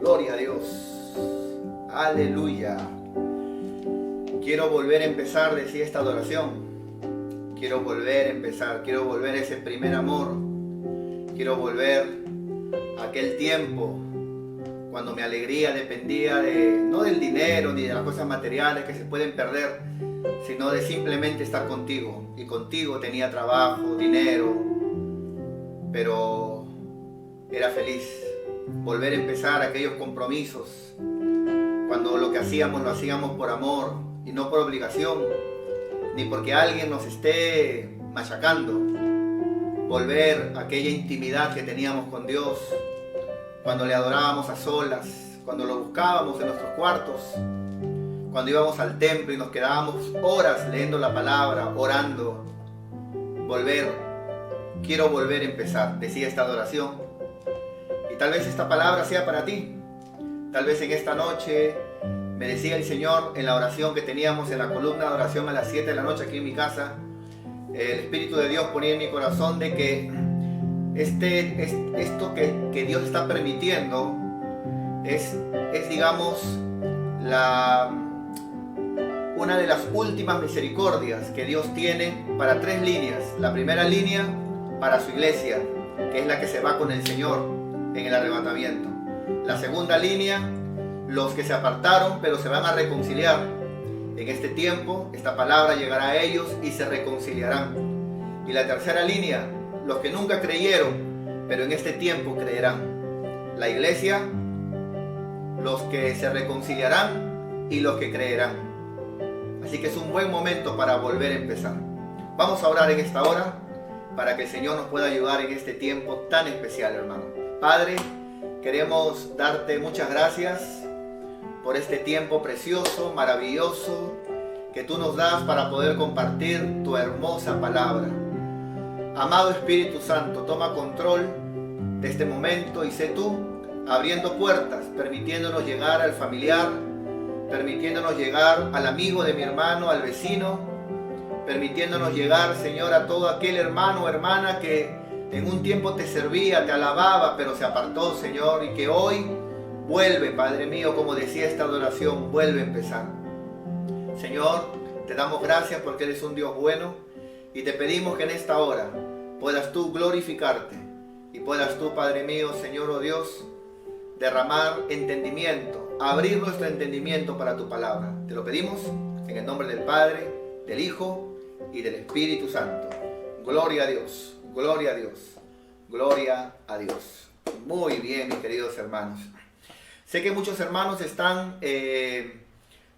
Gloria a Dios. Aleluya. Quiero volver a empezar, decía esta adoración. Quiero volver a empezar. Quiero volver a ese primer amor. Quiero volver a aquel tiempo cuando mi alegría dependía no del dinero ni de las cosas materiales que se pueden perder, sino de simplemente estar contigo. Y contigo tenía trabajo, dinero, pero era feliz. Volver a empezar aquellos compromisos, cuando lo que hacíamos lo hacíamos por amor y no por obligación, ni porque alguien nos esté machacando. Volver a aquella intimidad que teníamos con Dios, cuando le adorábamos a solas, cuando lo buscábamos en nuestros cuartos, cuando íbamos al templo y nos quedábamos horas leyendo la palabra, orando. Quiero volver a empezar, decía esta adoración. Y tal vez esta palabra sea para ti. Tal vez en esta noche me decía el Señor en la oración que teníamos en la columna de oración a las 7 de la noche aquí en mi casa. El Espíritu de Dios ponía en mi corazón de que esto que Dios está permitiendo es digamos, una de las últimas misericordias que Dios tiene para 3 líneas. La primera línea para su iglesia, que es la que se va con el Señor en el arrebatamiento. La segunda línea, los que se apartaron pero se van a reconciliar. En este tiempo, esta palabra llegará a ellos y se reconciliarán. Y la tercera línea, los que nunca creyeron, pero en este tiempo creerán. La iglesia, los que se reconciliarán y los que creerán. Así que es un buen momento para volver a empezar. Vamos a orar en esta hora para que el Señor nos pueda ayudar en este tiempo tan especial, hermano. Padre, queremos darte muchas gracias por este tiempo precioso, maravilloso, que tú nos das para poder compartir tu hermosa palabra. Amado Espíritu Santo, toma control de este momento y sé tú abriendo puertas, permitiéndonos llegar al familiar, permitiéndonos llegar al amigo de mi hermano, al vecino, permitiéndonos llegar, Señor, a todo aquel hermano o hermana que en un tiempo te servía, te alababa, pero se apartó, Señor, y que hoy vuelve, Padre mío, como decía esta adoración, vuelve a empezar. Señor, te damos gracias porque eres un Dios bueno y te pedimos que en esta hora puedas tú glorificarte y puedas tú, Padre mío, Señor, oh Dios, derramar entendimiento, abrir nuestro entendimiento para tu palabra. Te lo pedimos en el nombre del Padre, del Hijo y del Espíritu Santo. Gloria a Dios, gloria a Dios, gloria a Dios. Muy bien, mis queridos hermanos. Sé que muchos hermanos están,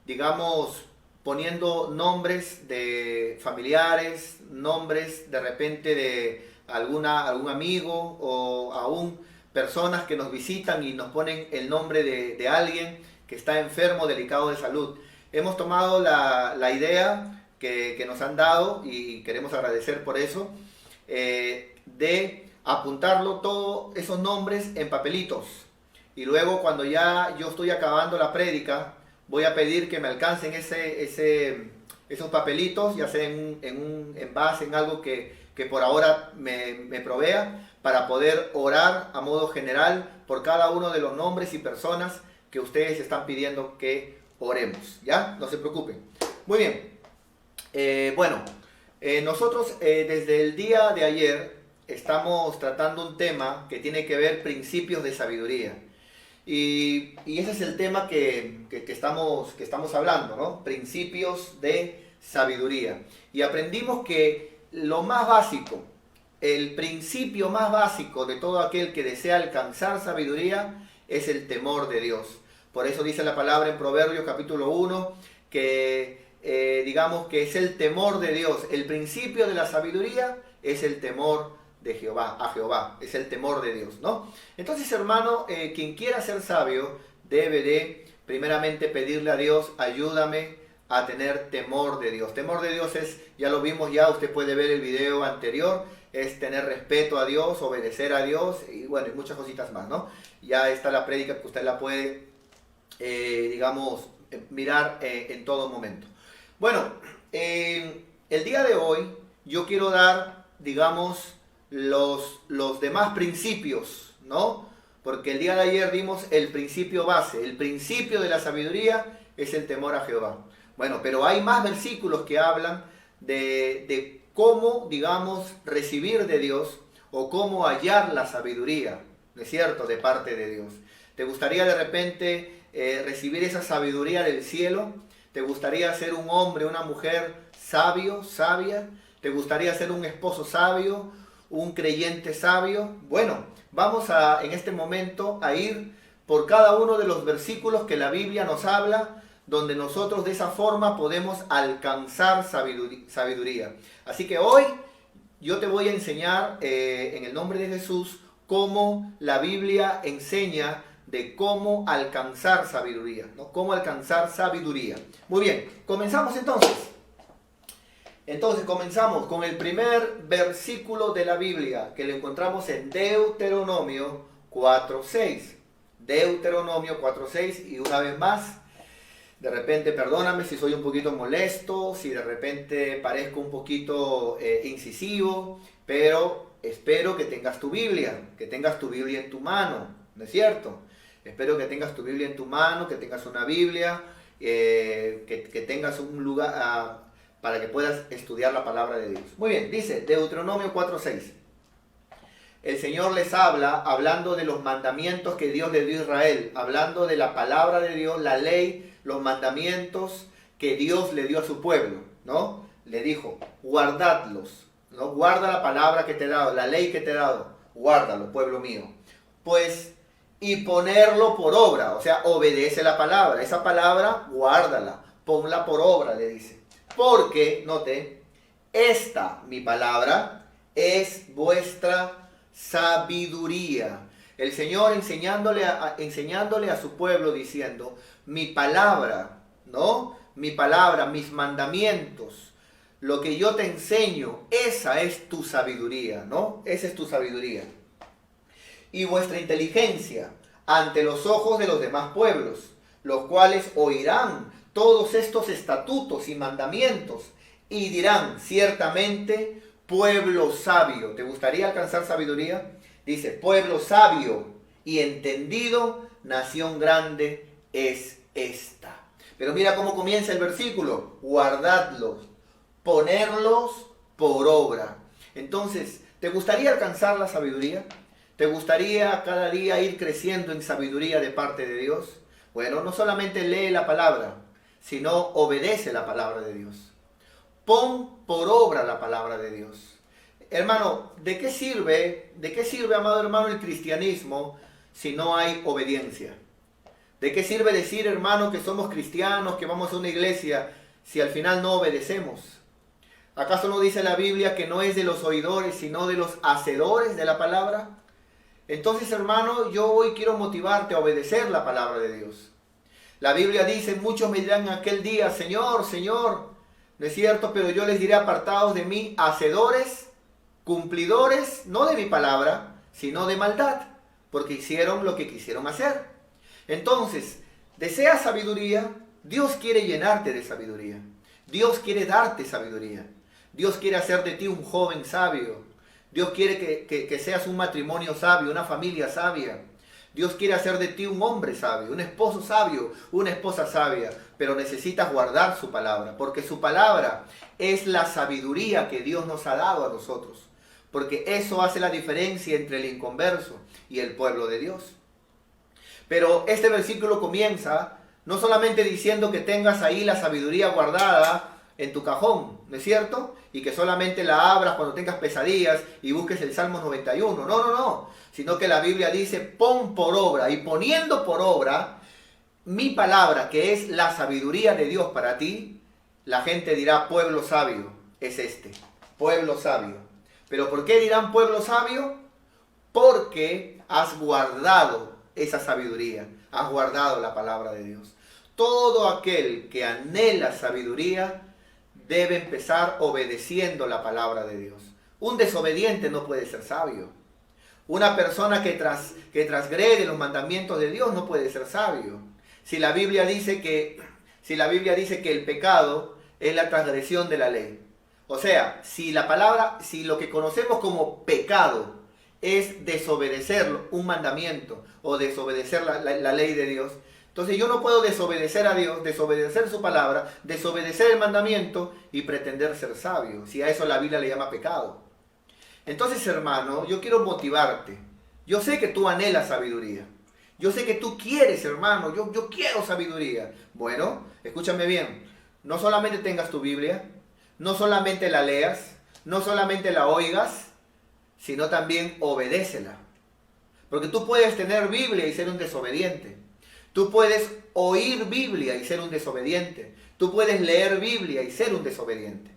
digamos, poniendo nombres de familiares, nombres de repente de algún amigo o aún personas que nos visitan y nos ponen el nombre de alguien que está enfermo, delicado de salud. Hemos tomado la idea que nos han dado y queremos agradecer por eso, de apuntarlo todos esos nombres en papelitos. Y luego cuando ya yo estoy acabando la prédica, voy a pedir que me alcancen esos papelitos, ya sea en un envase, en algo que por ahora me provea, para poder orar a modo general por cada uno de los nombres y personas que ustedes están pidiendo que oremos. ¿Ya? No se preocupen. Muy bien. Nosotros desde el día de ayer estamos tratando un tema que tiene que ver principios de sabiduría. Y ese es el tema que estamos hablando, ¿no? Principios de sabiduría. Y aprendimos que lo más básico, el principio más básico de todo aquel que desea alcanzar sabiduría es el temor de Dios. Por eso dice la palabra en Proverbios capítulo 1 que digamos que es el temor de Dios. El principio de la sabiduría es el temor de Jehová, a Jehová, es el temor de Dios, ¿no? Entonces, hermano, quien quiera ser sabio debe de primeramente pedirle a Dios, ayúdame a tener temor de Dios. Temor de Dios es, ya lo vimos ya, usted puede ver el video anterior, es tener respeto a Dios, obedecer a Dios y bueno, y muchas cositas más, ¿no? Ya está la prédica que usted la puede, digamos, mirar en todo momento. Bueno, el día de hoy yo quiero dar, digamos, los demás principios, ¿no? porque el día de ayer dimos el principio base. El principio de la sabiduría es el temor a Jehová. Bueno, pero hay más versículos que hablan de cómo, digamos, recibir de Dios o cómo hallar la sabiduría, ¿no es cierto?, de parte de Dios. ¿Te gustaría de repente recibir esa sabiduría del cielo? ¿Te gustaría ser un hombre, una mujer sabio, sabia? ¿Te gustaría ser un esposo sabio, un creyente sabio? Bueno, vamos en este momento a ir por cada uno de los versículos que la Biblia nos habla, donde nosotros de esa forma podemos alcanzar sabiduría. Así que hoy yo te voy a enseñar en el nombre de Jesús cómo la Biblia enseña de cómo alcanzar sabiduría, ¿no? Cómo alcanzar sabiduría. Muy bien, comenzamos entonces. Entonces comenzamos con el primer versículo de la Biblia, que lo encontramos en Deuteronomio 4:6. Deuteronomio 4:6, y una vez más, de repente perdóname si soy un poquito molesto, si de repente parezco un poquito incisivo, pero espero que tengas tu Biblia en tu mano, ¿no es cierto? Espero que tengas tu Biblia en tu mano, que tengas una Biblia, que tengas un lugar para que puedas estudiar la palabra de Dios. Muy bien, dice Deuteronomio 4:6. El Señor les habla hablando de los mandamientos que Dios le dio a Israel, hablando de la palabra de Dios, la ley, los mandamientos que Dios le dio a su pueblo, ¿no? Le dijo, guardadlos, ¿no? Guarda la palabra que te he dado, la ley que te he dado, guárdalo, pueblo mío. Pues, y ponerlo por obra, o sea, obedece la palabra, esa palabra, guárdala, ponla por obra, le dice. Porque, note, esta, mi palabra, es vuestra sabiduría. El Señor enseñándole a su pueblo diciendo, mi palabra, ¿no? Mi palabra, mis mandamientos, lo que yo te enseño, esa es tu sabiduría, ¿no? Esa es tu sabiduría. Y vuestra inteligencia ante los ojos de los demás pueblos, los cuales oirán todos estos estatutos y mandamientos y dirán, ciertamente, pueblo sabio. ¿Te gustaría alcanzar sabiduría? Dice, pueblo sabio y entendido, nación grande es esta. Pero mira cómo comienza el versículo, guardadlos, ponerlos por obra. Entonces, ¿te gustaría alcanzar la sabiduría? ¿Te gustaría cada día ir creciendo en sabiduría de parte de Dios? Bueno, no solamente lee la palabra, sino obedece la palabra de Dios. Pon por obra la palabra de Dios. Hermano, ¿de qué sirve, amado hermano, el cristianismo si no hay obediencia? ¿De qué sirve decir, hermano, que somos cristianos, que vamos a una iglesia, si al final no obedecemos? ¿Acaso no dice la Biblia que no es de los oidores, sino de los hacedores de la palabra? Entonces, hermano, yo hoy quiero motivarte a obedecer la palabra de Dios. La Biblia dice, muchos me dirán en aquel día, Señor, Señor, no es cierto, pero yo les diré, apartados de mí, hacedores, cumplidores, no de mi palabra, sino de maldad, porque hicieron lo que quisieron hacer. Entonces, ¿deseas sabiduría? Dios quiere llenarte de sabiduría. Dios quiere darte sabiduría. Dios quiere hacer de ti un joven sabio. Dios quiere que seas un matrimonio sabio, una familia sabia. Dios quiere hacer de ti un hombre sabio, un esposo sabio, una esposa sabia. Pero necesitas guardar su palabra, porque su palabra es la sabiduría que Dios nos ha dado a nosotros. Porque eso hace la diferencia entre el inconverso y el pueblo de Dios. Pero este versículo comienza no solamente diciendo que tengas ahí la sabiduría guardada en tu cajón, ¿no es cierto? Y que solamente la abras cuando tengas pesadillas y busques el Salmo 91. No. Sino que la Biblia dice, pon por obra. Y poniendo por obra mi palabra, que es la sabiduría de Dios para ti, la gente dirá, pueblo sabio es este. Pueblo sabio. ¿Pero por qué dirán pueblo sabio? Porque has guardado esa sabiduría. Has guardado la palabra de Dios. Todo aquel que anhela sabiduría debe empezar obedeciendo la palabra de Dios. Un desobediente no puede ser sabio. Una persona que transgrede los mandamientos de Dios no puede ser sabio. Si la Biblia dice que el pecado es la transgresión de la ley. O sea, si lo que conocemos como pecado es desobedecer un mandamiento o desobedecer la ley de Dios. Entonces yo no puedo desobedecer a Dios, desobedecer su palabra, desobedecer el mandamiento y pretender ser sabio, si a eso la Biblia le llama pecado. Entonces, hermano, yo quiero motivarte. Yo sé que tú anhelas sabiduría. Yo sé que tú quieres, hermano, yo quiero sabiduría. Bueno, escúchame bien, no solamente tengas tu Biblia, no solamente la leas, no solamente la oigas, sino también obedécela. Porque tú puedes tener Biblia y ser un desobediente. Tú puedes oír Biblia y ser un desobediente. Tú puedes leer Biblia y ser un desobediente.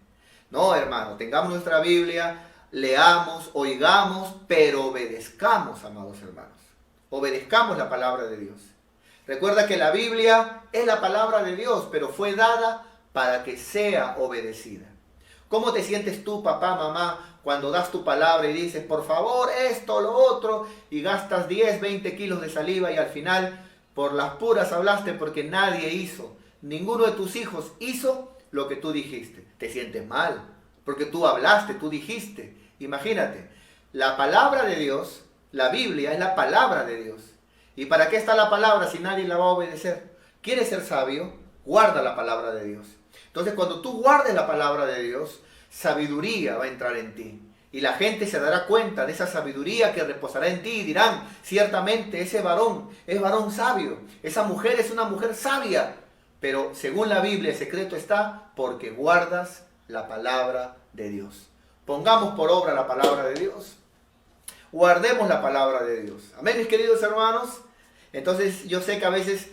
No, hermano, tengamos nuestra Biblia, leamos, oigamos, pero obedezcamos, amados hermanos. Obedezcamos la palabra de Dios. Recuerda que la Biblia es la palabra de Dios, pero fue dada para que sea obedecida. ¿Cómo te sientes tú, papá, mamá, cuando das tu palabra y dices, por favor, esto, lo otro, y gastas 10, 20 kilos de saliva y al final, por las puras hablaste porque nadie hizo, ninguno de tus hijos hizo lo que tú dijiste? Te sientes mal, porque tú hablaste, tú dijiste. Imagínate, la palabra de Dios, la Biblia es la palabra de Dios. ¿Y para qué está la palabra si nadie la va a obedecer? ¿Quieres ser sabio? Guarda la palabra de Dios. Entonces, cuando tú guardes la palabra de Dios, sabiduría va a entrar en ti. Y la gente se dará cuenta de esa sabiduría que reposará en ti y dirán, ciertamente ese varón es varón sabio, esa mujer es una mujer sabia. Pero según la Biblia, el secreto está porque guardas la palabra de Dios. Pongamos por obra la palabra de Dios. Guardemos la palabra de Dios. Amén, mis queridos hermanos. Entonces yo sé que a veces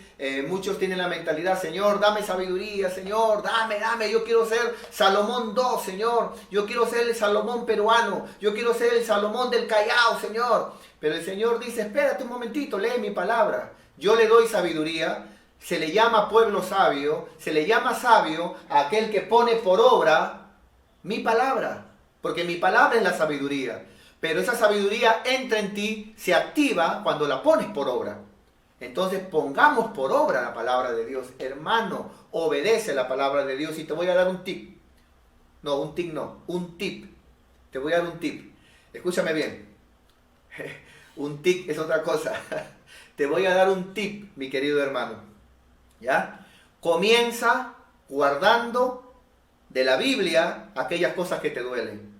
muchos tienen la mentalidad, Señor, dame sabiduría, Señor, dame, yo quiero ser Salomón II, Señor, yo quiero ser el Salomón peruano, yo quiero ser el Salomón del Callao, Señor. Pero el Señor dice, espérate un momentito, lee mi palabra. Yo le doy sabiduría, se le llama pueblo sabio, se le llama sabio a aquel que pone por obra mi palabra, porque mi palabra es la sabiduría. Pero esa sabiduría entra en ti, se activa cuando la pones por obra. Entonces pongamos por obra la palabra de Dios. Hermano, obedece la palabra de Dios y te voy a dar un tip. No, un tip no, un tip. Te voy a dar un tip. Escúchame bien. Un tip es otra cosa. Te voy a dar un tip, mi querido hermano. ¿Ya? Comienza guardando de la Biblia aquellas cosas que te duelen.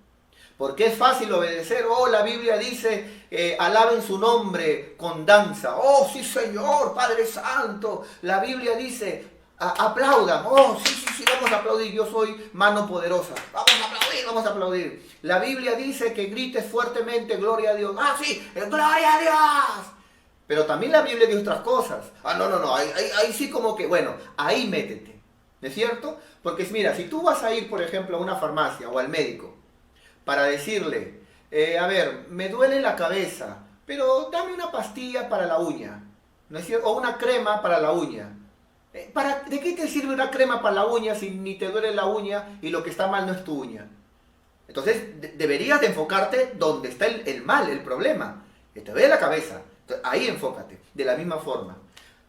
Porque es fácil obedecer. Oh, la Biblia dice, alaben su nombre con danza. Oh, sí, Señor, Padre Santo. La Biblia dice, aplaudan. Oh, sí, vamos a aplaudir. Yo soy mano poderosa. Vamos a aplaudir. La Biblia dice que grites fuertemente, gloria a Dios. Ah, sí, gloria a Dios. Pero también la Biblia dice otras cosas. No. Ahí sí como que, bueno, ahí métete. ¿No es cierto? Porque mira, si tú vas a ir, por ejemplo, a una farmacia o al médico, para decirle, a ver, me duele la cabeza, pero dame una pastilla para la uña, ¿no es cierto? O una crema para la uña. ¿De qué te sirve una crema para la uña si ni te duele la uña y lo que está mal no es tu uña? Entonces, deberías de enfocarte donde está el mal, el problema. Que te duele la cabeza. Entonces, ahí enfócate, de la misma forma.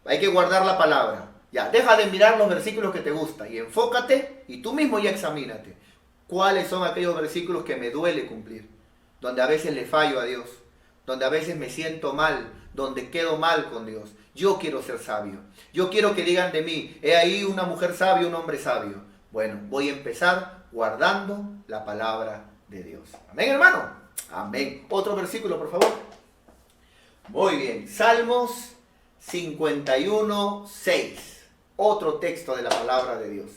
Hay que guardar la palabra. Ya, deja de mirar los versículos que te gustan y enfócate y tú mismo ya examínate. ¿Cuáles son aquellos versículos que me duele cumplir? Donde a veces le fallo a Dios, donde a veces me siento mal, donde quedo mal con Dios. Yo quiero ser sabio. Yo quiero que digan de mí, he ahí una mujer sabia, un hombre sabio. Bueno, voy a empezar guardando la palabra de Dios. Amén, hermano. Amén. Otro versículo, por favor. Muy bien. Salmos 51:6. Otro texto de la palabra de Dios.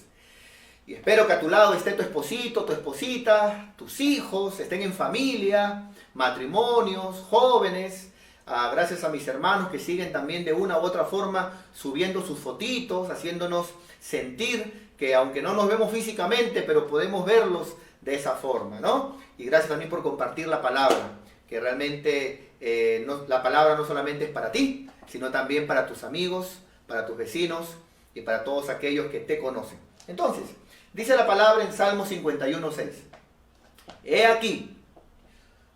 Y espero que a tu lado esté tu esposito, tu esposita, tus hijos, estén en familia, matrimonios, jóvenes. Gracias a mis hermanos que siguen también de una u otra forma subiendo sus fotitos, haciéndonos sentir que aunque no nos vemos físicamente, pero podemos verlos de esa forma, ¿no? Y gracias también por compartir la palabra, que realmente la palabra no solamente es para ti, sino también para tus amigos, para tus vecinos y para todos aquellos que te conocen. Entonces, dice la palabra en Salmo 51:6. He aquí,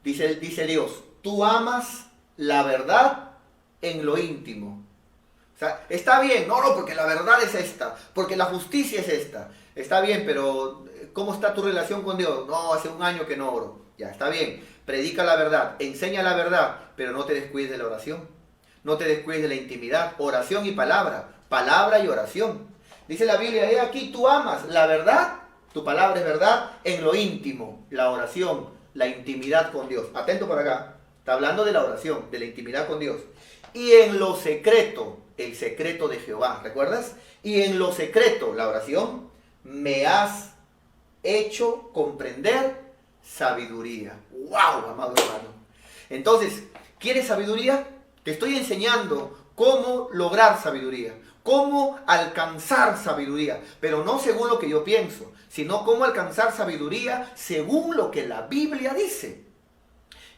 dice Dios, tú amas la verdad en lo íntimo. O sea, está bien, no, porque la verdad es esta, porque la justicia es esta. Está bien, pero ¿cómo está tu relación con Dios? No, hace un año que no oro. Ya, está bien. predica la verdad, enseña la verdad, pero no te descuides de la oración. No te descuides de la intimidad, oración y palabra, palabra y oración. Dice la Biblia, he aquí tú amas la verdad, tu palabra es verdad, en lo íntimo, la oración, la intimidad con Dios. Atento por acá, está hablando de la oración, de la intimidad con Dios. Y en lo secreto, el secreto de Jehová, ¿recuerdas? Y en lo secreto, la oración, me has hecho comprender sabiduría. ¡Wow, amado hermano! Entonces, ¿quieres sabiduría? Te estoy enseñando cómo lograr sabiduría, cómo alcanzar sabiduría, pero no según lo que yo pienso, sino cómo alcanzar sabiduría según lo que la Biblia dice.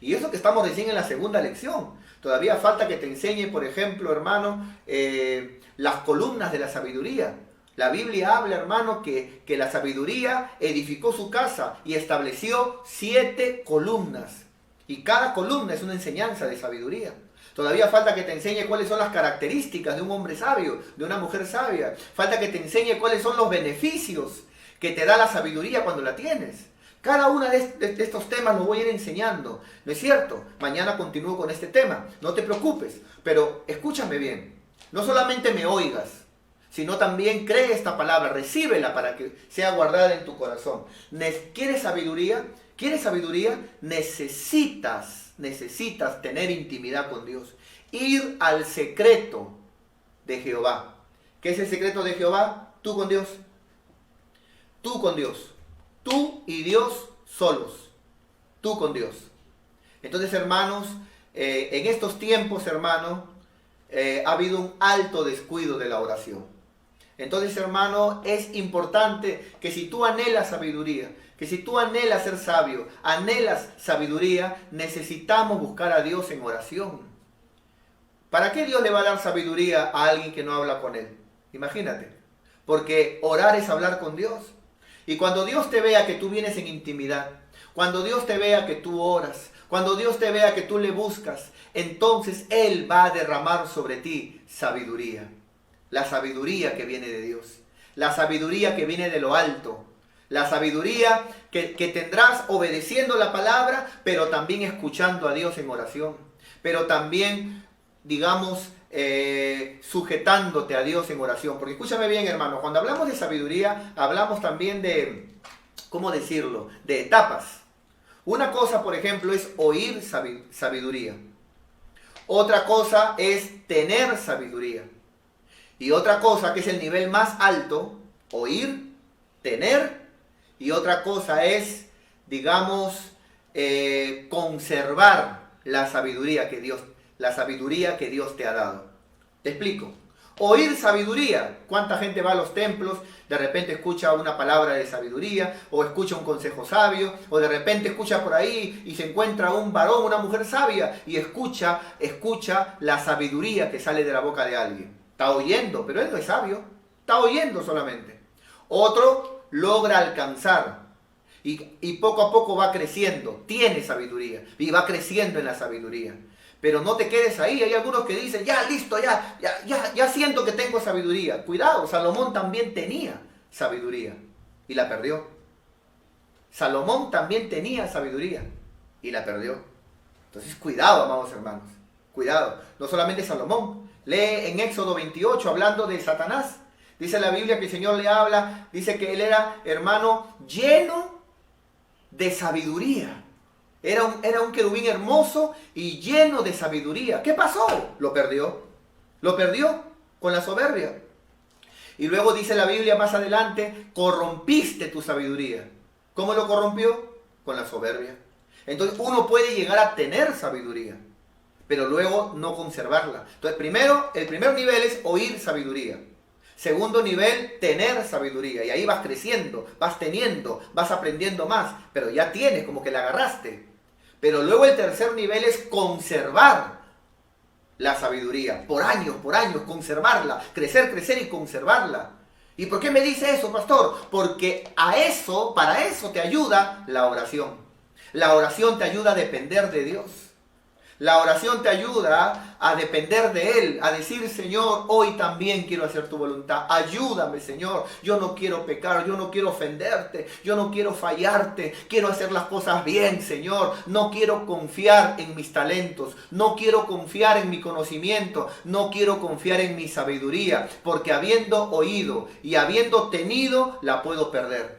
Y eso que estamos recién en la segunda lección. Todavía falta que te enseñe, por ejemplo, hermano, las columnas de la sabiduría. La Biblia habla, hermano, que la sabiduría edificó su casa y estableció 7 columnas. Y cada columna es una enseñanza de sabiduría. Todavía falta que te enseñe cuáles son las características de un hombre sabio, de una mujer sabia. Falta que te enseñe cuáles son los beneficios que te da la sabiduría cuando la tienes. Cada uno de estos temas los voy a ir enseñando. ¿No es cierto? Mañana continúo con este tema. No te preocupes. Pero escúchame bien. No solamente me oigas, sino también cree esta palabra. Recíbela para que sea guardada en tu corazón. ¿Quieres sabiduría? ¿Quieres sabiduría? Necesitas tener intimidad con Dios. Ir al secreto de Jehová. ¿Qué es el secreto de Jehová? Tú con Dios. Tú con Dios. Tú y Dios solos. Tú con Dios. Entonces, hermanos, en estos tiempos, hermano, ha habido un alto descuido de la oración. Entonces, hermano, es importante que si tú anhelas sabiduría, que si tú anhelas ser sabio, anhelas sabiduría, necesitamos buscar a Dios en oración. ¿Para qué Dios le va a dar sabiduría a alguien que no habla con Él? Imagínate. Porque orar es hablar con Dios. Y cuando Dios te vea que tú vienes en intimidad, cuando Dios te vea que tú oras, cuando Dios te vea que tú le buscas, entonces Él va a derramar sobre ti sabiduría. La sabiduría que viene de Dios. La sabiduría que viene de lo alto. La sabiduría que tendrás obedeciendo la palabra, pero también escuchando a Dios en oración. Pero también, digamos, sujetándote a Dios en oración. Porque escúchame bien, hermano, cuando hablamos de sabiduría, hablamos también de, ¿cómo decirlo?, de etapas. Una cosa, por ejemplo, es oír sabiduría. Otra cosa es tener sabiduría. Y otra cosa, que es el nivel más alto, oír, tener, y otra cosa es, digamos, conservar la sabiduría que Dios te ha dado. Te explico. Oír sabiduría. ¿Cuánta gente va a los templos? De repente escucha una palabra de sabiduría, o escucha un consejo sabio, o de repente escucha por ahí y se encuentra un varón, una mujer sabia, y escucha la sabiduría que sale de la boca de alguien. Está oyendo, pero él no es sabio. Está oyendo solamente. Otro logra alcanzar y poco a poco va creciendo. Tiene sabiduría y va creciendo en la sabiduría. Pero no te quedes ahí. Hay algunos que dicen, ya listo, ya siento que tengo sabiduría. Cuidado, Salomón también tenía sabiduría y la perdió. Salomón también tenía sabiduría y la perdió. Entonces, cuidado, amados hermanos. Cuidado. No solamente Salomón. Lee en Éxodo 28, hablando de Satanás. Dice la Biblia que el Señor le habla, dice que él era, hermano, lleno de sabiduría. Era un querubín hermoso y lleno de sabiduría. ¿Qué pasó? Lo perdió. Lo perdió con la soberbia. Y luego dice la Biblia más adelante, corrompiste tu sabiduría. ¿Cómo lo corrompió? Con la soberbia. Entonces uno puede llegar a tener sabiduría, pero luego no conservarla. Entonces el primer nivel es oír sabiduría. Segundo nivel, tener sabiduría. Y ahí vas creciendo, vas teniendo, vas aprendiendo más. Pero ya tienes, como que la agarraste. Pero luego el tercer nivel es conservar la sabiduría. Por años, conservarla. Crecer y conservarla. ¿Y por qué me dice eso, pastor? Porque para eso te ayuda la oración. La oración te ayuda a depender de Dios. La oración te ayuda a depender de Él, a decir, Señor, hoy también quiero hacer tu voluntad. Ayúdame, Señor. Yo no quiero pecar, yo no quiero ofenderte, yo no quiero fallarte. Quiero hacer las cosas bien, Señor. No quiero confiar en mis talentos, no quiero confiar en mi conocimiento, no quiero confiar en mi sabiduría, porque habiendo oído y habiendo tenido, la puedo perder.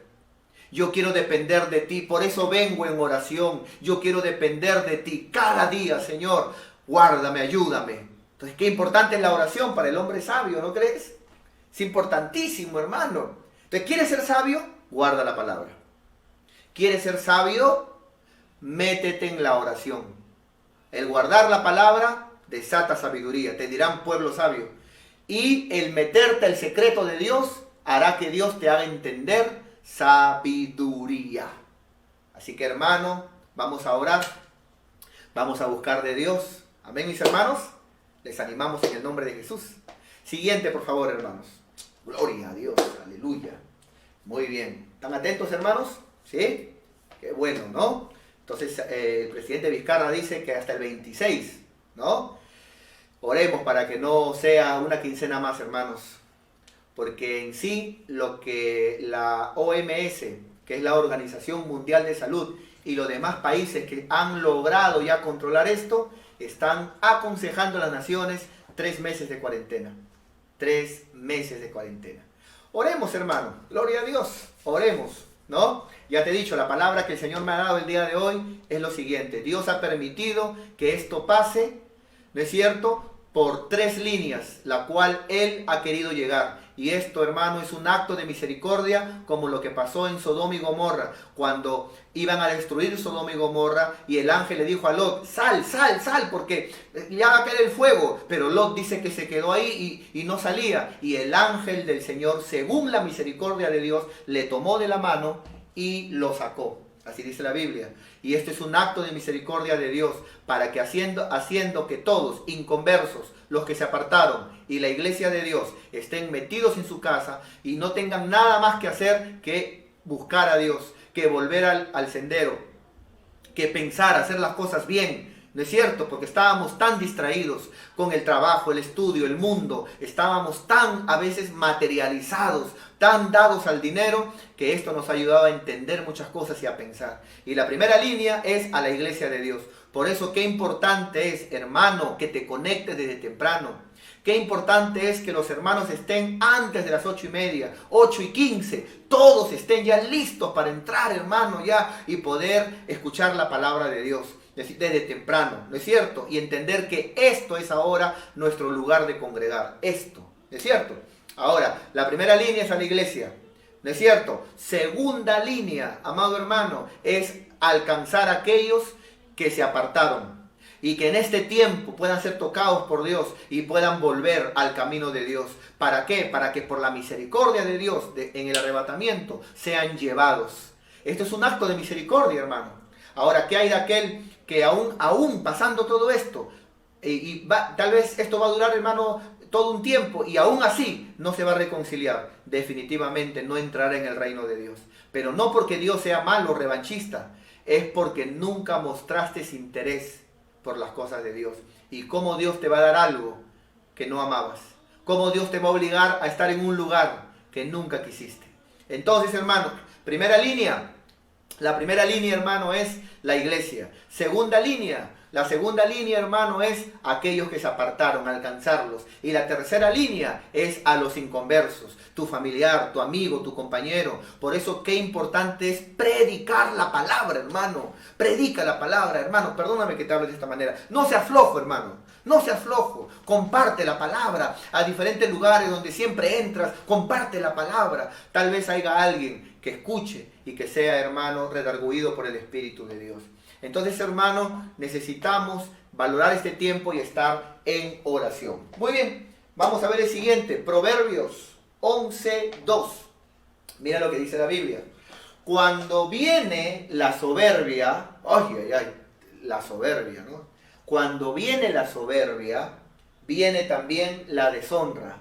Yo quiero depender de ti, por eso vengo en oración. Yo quiero depender de ti cada día, Señor. Guárdame, ayúdame. Entonces, qué importante es la oración para el hombre sabio, ¿no crees? Es importantísimo, hermano. Entonces, ¿quieres ser sabio? Guarda la palabra. ¿Quieres ser sabio? Métete en la oración. El guardar la palabra desata sabiduría. Te dirán pueblo sabio. Y el meterte al secreto de Dios hará que Dios te haga entender sabiduría. Así que, hermano, vamos a orar, vamos a buscar de Dios. Amén, mis hermanos. Les animamos en el nombre de Jesús. Siguiente, por favor, hermanos. Gloria a Dios, aleluya. Muy bien. ¿Están atentos, hermanos? ¿Sí? Qué bueno, ¿no? Entonces, el presidente Vizcarra dice que hasta el 26, ¿no? Oremos para que no sea una quincena más, hermanos. Porque en sí lo que la OMS, que es la Organización Mundial de Salud, y los demás países que han logrado ya controlar esto, están aconsejando a las naciones 3 meses de cuarentena. 3 meses de cuarentena. Oremos, hermano. Gloria a Dios. Oremos, ¿no? Ya te he dicho, la palabra que el Señor me ha dado el día de hoy es lo siguiente. Dios ha permitido que esto pase, ¿no es cierto?, por 3 líneas, la cual Él ha querido llegar. Y esto, hermano, es un acto de misericordia, como lo que pasó en Sodoma y Gomorra, cuando iban a destruir Sodoma y Gomorra, y el ángel le dijo a Lot, sal, sal, sal, porque ya va a caer el fuego. Pero Lot dice que se quedó ahí y no salía. Y el ángel del Señor, según la misericordia de Dios, le tomó de la mano y lo sacó. Así dice la Biblia. Y esto es un acto de misericordia de Dios, para que haciendo que todos, inconversos, los que se apartaron, y la iglesia de Dios estén metidos en su casa y no tengan nada más que hacer que buscar a Dios, que volver al sendero, que pensar, hacer las cosas bien. ¿No es cierto? Porque estábamos tan distraídos con el trabajo, el estudio, el mundo. Estábamos tan a veces materializados, tan dados al dinero, que esto nos ha ayudado a entender muchas cosas y a pensar. Y la primera línea es a la iglesia de Dios. Por eso qué importante es, hermano, que te conectes desde temprano. Qué importante es que los hermanos estén antes de las 8:30, 8:15. Todos estén ya listos para entrar, hermano, ya y poder escuchar la palabra de Dios desde temprano, ¿no es cierto? Y entender que esto es ahora nuestro lugar de congregar. Esto, ¿no es cierto? Ahora, la primera línea es a la iglesia, ¿no es cierto? Segunda línea, amado hermano, es alcanzar a aquellos que se apartaron y que en este tiempo puedan ser tocados por Dios y puedan volver al camino de Dios. ¿Para qué? Para que por la misericordia de Dios en el arrebatamiento sean llevados. Esto es un acto de misericordia, hermano. Ahora, ¿qué hay de aquel que aún pasando todo esto, tal vez esto va a durar, hermano, todo un tiempo, y aún así no se va a reconciliar? Definitivamente no entrará en el reino de Dios. Pero no porque Dios sea malo o revanchista, es porque nunca mostraste interés por las cosas de Dios. ¿Y cómo Dios te va a dar algo que no amabas? ¿Cómo Dios te va a obligar a estar en un lugar que nunca quisiste? Entonces, hermano, primera línea. La primera línea, hermano, es la iglesia. Segunda línea. La segunda línea, hermano, es aquellos que se apartaron, alcanzarlos. Y la tercera línea es a los inconversos, tu familiar, tu amigo, tu compañero. Por eso qué importante es predicar la palabra, hermano. Predica la palabra, hermano. Perdóname que te hable de esta manera. No seas flojo, hermano. No seas flojo. Comparte la palabra a diferentes lugares donde siempre entras. Comparte la palabra. Tal vez haya alguien que escuche y que sea, hermano, redarguido por el Espíritu de Dios. Entonces, hermano, necesitamos valorar este tiempo y estar en oración. Muy bien, vamos a ver el siguiente. Proverbios 11:2. Mira lo que dice la Biblia. Cuando viene la soberbia, la soberbia, ¿no? Cuando viene la soberbia, viene también la deshonra.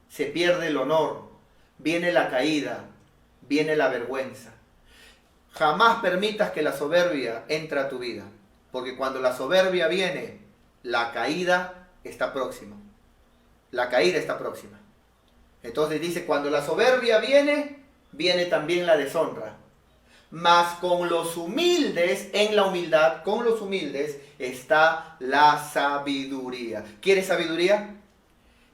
Se pierde el honor, viene la caída, viene la vergüenza. Jamás permitas que la soberbia entre a tu vida. Porque cuando la soberbia viene, la caída está próxima. La caída está próxima. Entonces dice, cuando la soberbia viene, viene también la deshonra. Mas con los humildes, en la humildad, con los humildes está la sabiduría. ¿Quieres sabiduría?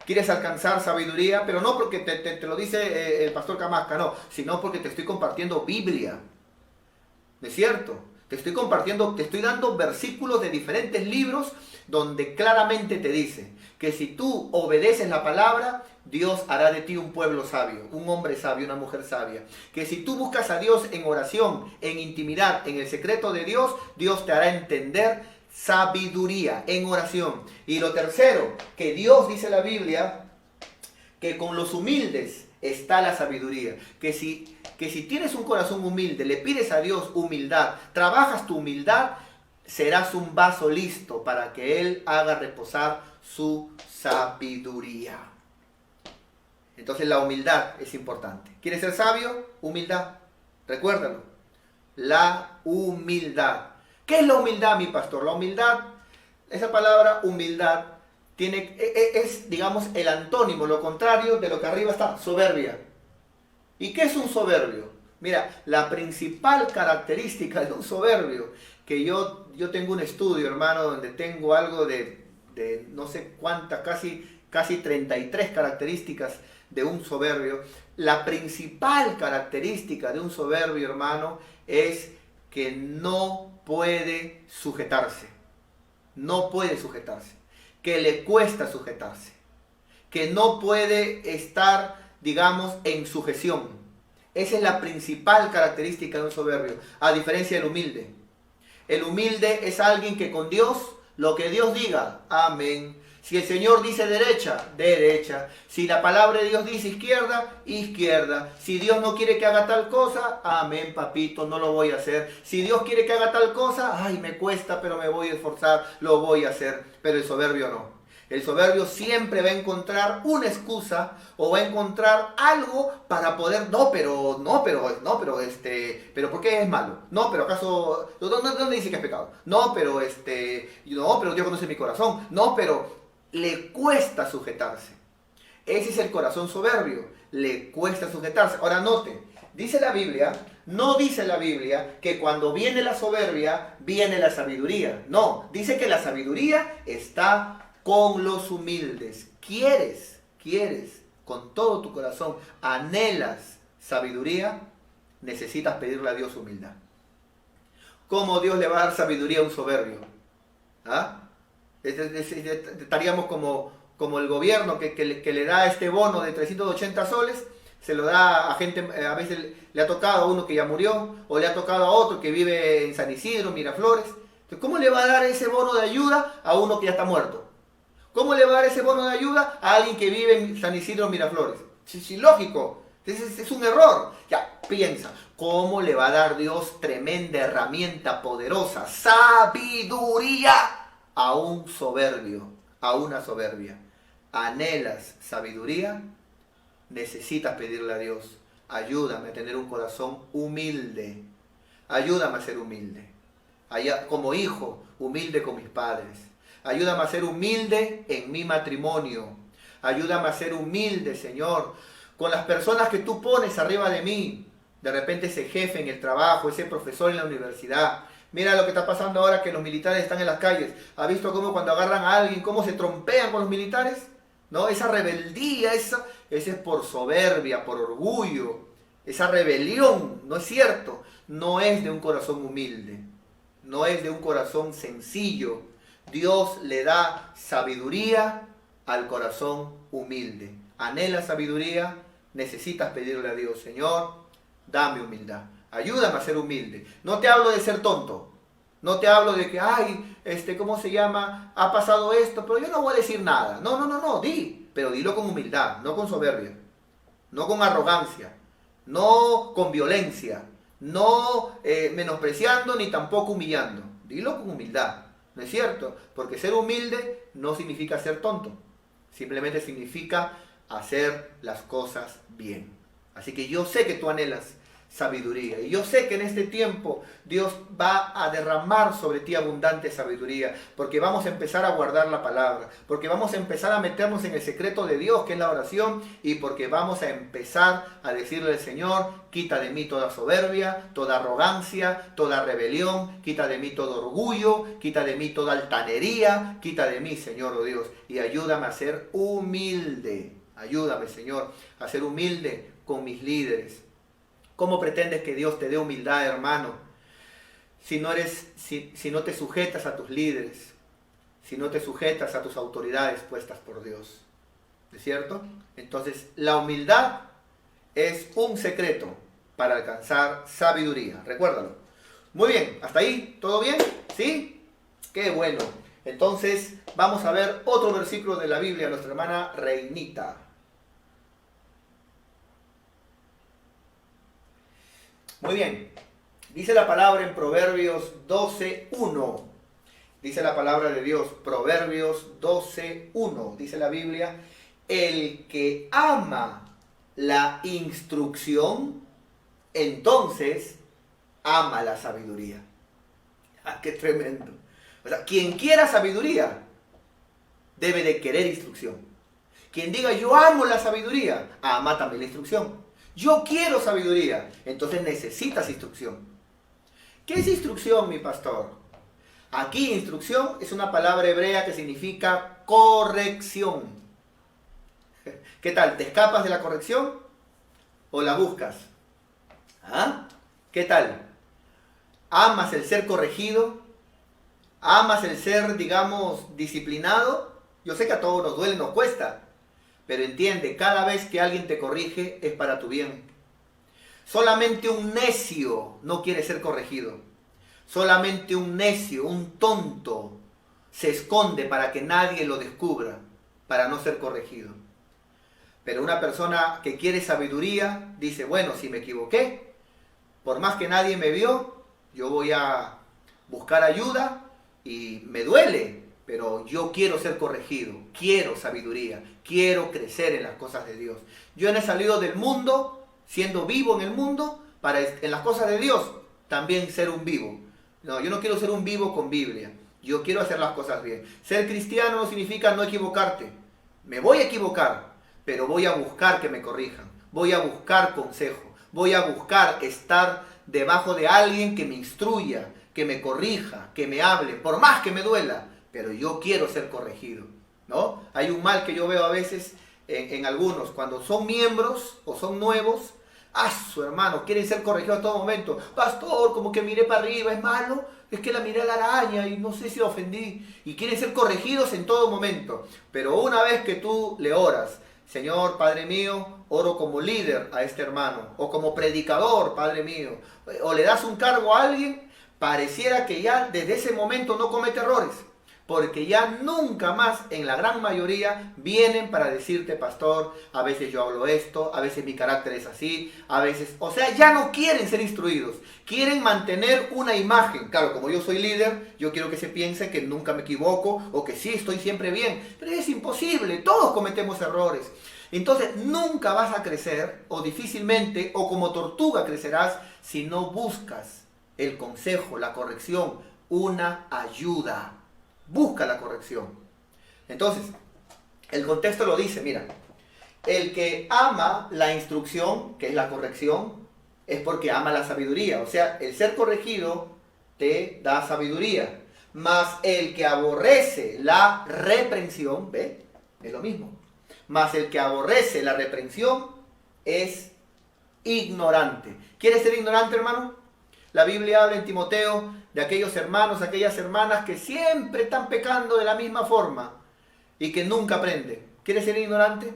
¿Quieres alcanzar sabiduría? Pero no porque te lo dice el pastor Camasca, no, sino porque te estoy compartiendo Biblia. ¿No es cierto? Te estoy compartiendo, te estoy dando versículos de diferentes libros donde claramente te dice que si tú obedeces la palabra, Dios hará de ti un pueblo sabio, un hombre sabio, una mujer sabia. Que si tú buscas a Dios en oración, en intimidad, en el secreto de Dios, Dios te hará entender sabiduría en oración. Y lo tercero, que Dios dice en la Biblia, que con los humildes está la sabiduría. Que si tienes un corazón humilde, le pides a Dios humildad, trabajas tu humildad, serás un vaso listo para que Él haga reposar su sabiduría. Entonces la humildad es importante. ¿Quieres ser sabio? Humildad. Recuérdalo. La humildad. ¿Qué es la humildad, mi pastor? La humildad, esa palabra humildad, es, digamos, el antónimo, lo contrario de lo que arriba está, soberbia. ¿Y qué es un soberbio? Mira, la principal característica de un soberbio, que yo tengo un estudio, hermano, donde tengo algo de no sé cuántas, casi 33 características de un soberbio. La principal característica de un soberbio, hermano, es que no puede sujetarse. No puede sujetarse. Que le cuesta sujetarse. Que no puede estar, digamos, en sujeción. Esa es la principal característica de un soberbio, a diferencia del humilde. El humilde es alguien que con Dios, lo que Dios diga, amén. Si el Señor dice derecha, derecha. Si la palabra de Dios dice izquierda, izquierda. Si Dios no quiere que haga tal cosa, amén, papito, no lo voy a hacer. Si Dios quiere que haga tal cosa, ay, me cuesta, pero me voy a esforzar, lo voy a hacer. Pero el soberbio no. El soberbio siempre va a encontrar una excusa o va a encontrar algo para poder, pero ¿por qué es malo? No, pero acaso, ¿dónde dice que es pecado? No, pero Dios conoce mi corazón. No, pero le cuesta sujetarse. Ese es el corazón soberbio, le cuesta sujetarse. Ahora note, dice la Biblia, no dice la Biblia que cuando viene la soberbia, viene la sabiduría. No, dice que la sabiduría está con los humildes. ¿Quieres con todo tu corazón, anhelas sabiduría? Necesitas pedirle a Dios humildad. ¿Cómo Dios le va a dar sabiduría a un soberbio? ¿Ah? Estaríamos como el gobierno que le da este bono de 380 soles, se lo da a gente, a veces le ha tocado a uno que ya murió, o le ha tocado a otro que vive en San Isidro, Miraflores. Entonces, ¿cómo le va a dar ese bono de ayuda a uno que ya está muerto? ¿Cómo le va a dar ese bono de ayuda a alguien que vive en San Isidro, Miraflores? Sí, lógico. Es un error. Ya, piensa. ¿Cómo le va a dar Dios tremenda herramienta poderosa, sabiduría, a un soberbio, a una soberbia? ¿Anhelas sabiduría? Necesitas pedirle a Dios. Ayúdame a tener un corazón humilde. Ayúdame a ser humilde. Como hijo, humilde con mis padres. Ayúdame a ser humilde en mi matrimonio. Ayúdame a ser humilde, Señor, con las personas que tú pones arriba de mí. De repente ese jefe en el trabajo, ese profesor en la universidad. Mira lo que está pasando ahora, que los militares están en las calles. ¿Ha visto cómo cuando agarran a alguien, cómo se trompean con los militares? ¿No? Esa rebeldía, ese es por soberbia, por orgullo. Esa rebelión, ¿no es cierto? No es de un corazón humilde. No es de un corazón sencillo. Dios le da sabiduría al corazón humilde. Anhela sabiduría, necesitas pedirle a Dios, Señor, dame humildad. Ayúdame a ser humilde. No te hablo de ser tonto. No te hablo de que, ¿cómo se llama? Ha pasado esto, pero yo no voy a decir nada. No, di. Pero dilo con humildad, no con soberbia. No con arrogancia. No con violencia. No menospreciando ni tampoco humillando. Dilo con humildad. ¿No es cierto? Porque ser humilde no significa ser tonto. Simplemente significa hacer las cosas bien. Así que yo sé que tú anhelas sabiduría. Y yo sé que en este tiempo Dios va a derramar sobre ti abundante sabiduría, porque vamos a empezar a guardar la palabra, porque vamos a empezar a meternos en el secreto de Dios, que es la oración, y porque vamos a empezar a decirle al Señor: quita de mí toda soberbia, toda arrogancia, toda rebelión, quita de mí todo orgullo, quita de mí toda altanería, quita de mí, Señor, oh Dios, y ayúdame a ser humilde. Ayúdame, Señor, a ser humilde con mis líderes. ¿Cómo pretendes que Dios te dé humildad, hermano, si no te sujetas a tus líderes, si no te sujetas a tus autoridades puestas por Dios? ¿Es cierto? Entonces, la humildad es un secreto para alcanzar sabiduría. Recuérdalo. Muy bien, ¿hasta ahí? ¿Todo bien? ¿Sí? ¡Qué bueno! Entonces, vamos a ver otro versículo de la Biblia, nuestra hermana Reinita. Muy bien, dice la palabra en Proverbios 12:1. Dice la palabra de Dios, Proverbios 12:1. Dice la Biblia: el que ama la instrucción, entonces ama la sabiduría. ¡Ah, qué tremendo! O sea, quien quiera sabiduría, debe de querer instrucción. Quien diga: yo amo la sabiduría, ama también la instrucción. Yo quiero sabiduría, entonces necesitas instrucción. ¿Qué es instrucción, mi pastor? Aquí instrucción es una palabra hebrea que significa corrección. ¿Qué tal? ¿Te escapas de la corrección o la buscas? ¿Ah? ¿Qué tal? ¿Amas el ser corregido? ¿Amas el ser, digamos, disciplinado? Yo sé que a todos nos duele, nos cuesta. Pero entiende, cada vez que alguien te corrige es para tu bien. Solamente un necio no quiere ser corregido. Solamente un necio, un tonto, se esconde para que nadie lo descubra, para no ser corregido. Pero una persona que quiere sabiduría dice: bueno, si me equivoqué, por más que nadie me vio, yo voy a buscar ayuda y me duele, pero yo quiero ser corregido, quiero sabiduría, quiero crecer en las cosas de Dios. Yo no he salido del mundo, siendo vivo en el mundo, para en las cosas de Dios también ser un vivo. No, yo no quiero ser un vivo con Biblia, yo quiero hacer las cosas bien. Ser cristiano no significa no equivocarte. Me voy a equivocar, pero voy a buscar que me corrijan, voy a buscar consejo, voy a buscar estar debajo de alguien que me instruya, que me corrija, que me hable, por más que me duela. Pero yo quiero ser corregido, ¿no? Hay un mal que yo veo a veces en algunos, cuando son miembros o son nuevos, su hermano, quieren ser corregidos a todo momento. Pastor, como que miré para arriba, es malo, es que la miré a la araña y no sé si ofendí. Y quieren ser corregidos en todo momento. Pero una vez que tú le oras: Señor, Padre mío, oro como líder a este hermano, o como predicador, Padre mío, o le das un cargo a alguien, pareciera que ya desde ese momento no comete errores. Porque ya nunca más, en la gran mayoría, vienen para decirte: pastor, a veces yo hablo esto, a veces mi carácter es así, a veces... O sea, ya no quieren ser instruidos, quieren mantener una imagen. Claro, como yo soy líder, yo quiero que se piense que nunca me equivoco o que sí, estoy siempre bien. Pero es imposible, todos cometemos errores. Entonces, nunca vas a crecer, o difícilmente, o como tortuga crecerás, si no buscas el consejo, la corrección, una ayuda. Busca la corrección. Entonces, el contexto lo dice, mira: el que ama la instrucción, que es la corrección, es porque ama la sabiduría. O sea, el ser corregido te da sabiduría. Mas el que aborrece la reprensión, ¿ve? Es lo mismo. Mas el que aborrece la reprensión es ignorante. ¿Quieres ser ignorante, hermano? La Biblia habla en Timoteo de aquellos hermanos, aquellas hermanas que siempre están pecando de la misma forma y que nunca aprenden. ¿Quieres ser ignorante?